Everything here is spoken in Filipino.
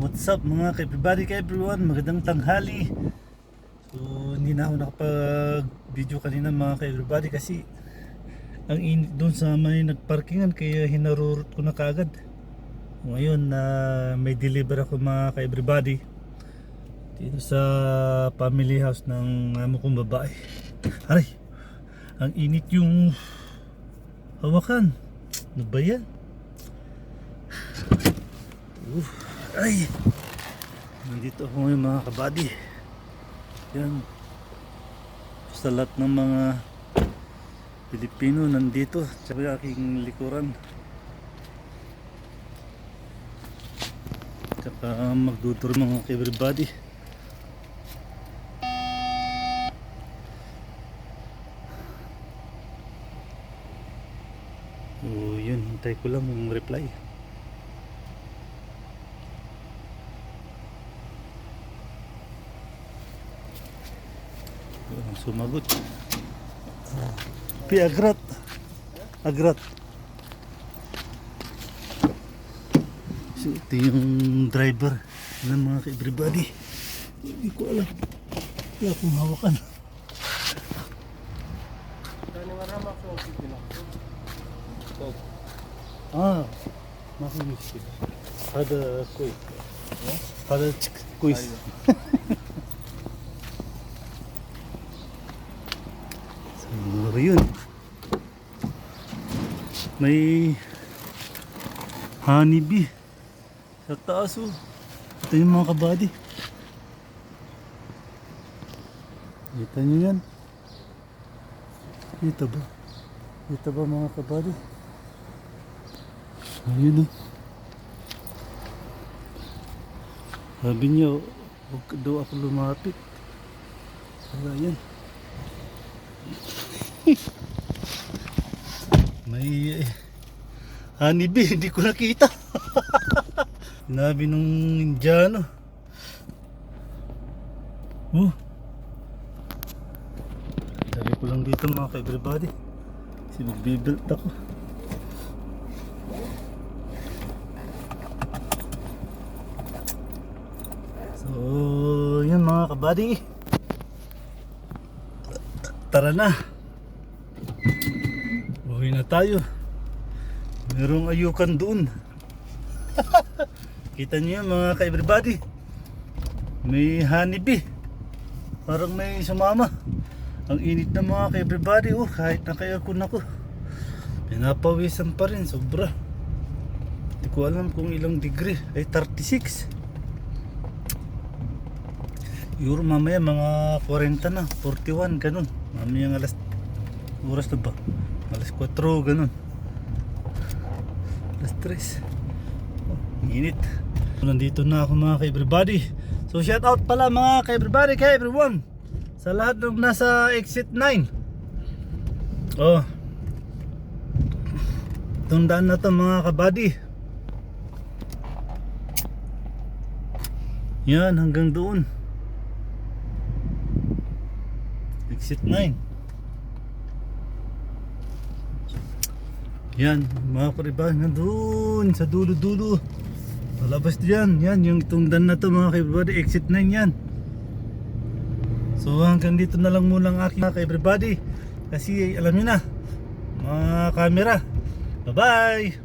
What's up mga ka-everybody, ka-everyone, magandang tanghali. So hindi na ako nakapag video kanina mga ka-everybody kasi ang init doon sa may nagparkingan, kaya hinarurot ko na kaagad. Ngayon na may deliver ako mga ka-everybody dito sa family house ng amo kong babae. Aray, ang init yung hawakan. Ano ba yan? Ay, nandito ako ngayon mga kabady. Yan, sa lahat ng mga Pilipino nandito sa aking likuran. Tsaka magduduro mga everybody. So yun, hintay ko lang yung reply. Sumagot. Agrat. So ito yung driver ng mga ka-everybody. Hindi ko alam. Wala akong hawakan. Makinis kita. Ada kuis. Ada kuis. Siguro yun. May honeybee sa taas oh. Ito yung mga kabady. Kita nyo yan? Kita ba? Kita ba mga kabady? Ayun oh. Sabi niya, huwag daw ako lumapit. Wala yan. May honeybee, hindi ko nakita. Sinabi nung Indiano. Sabi ko lang dito mga ka-everybody, kasi magbibuild ako. So yun mga kabady, tara na, uwi na tayo. Merong ayukan doon. Kita niyo mga ka-everybody, may honeybee, parang may sumama. Ang init na mga ka-everybody oh, kahit naka-aircon ako pinapawisan pa rin, sobra. Hindi ko alam kung ilang degree, ay 36. Euro mamaya mga 40 na, 41 ganun. Mamaya alas, oras na ba? Alas 4 ganun. Alas 3. Init. Nandito na ako mga ka-everybody. So shout out pala mga ka-everybody, ka-everyone, sa lahat ng nasa exit 9. Oh, itong daan na to mga kabady, yan hanggang doon, exit 9. Yan mga ka-everybody, nandun sa dulo-dulo palabas dyan. Yan yung itong daan na to mga ka-everybody, exit 9 yan. So hanggang dito na lang muna ang aking mga ka-everybody, kasi alam nyo na mga camera. Bye bye.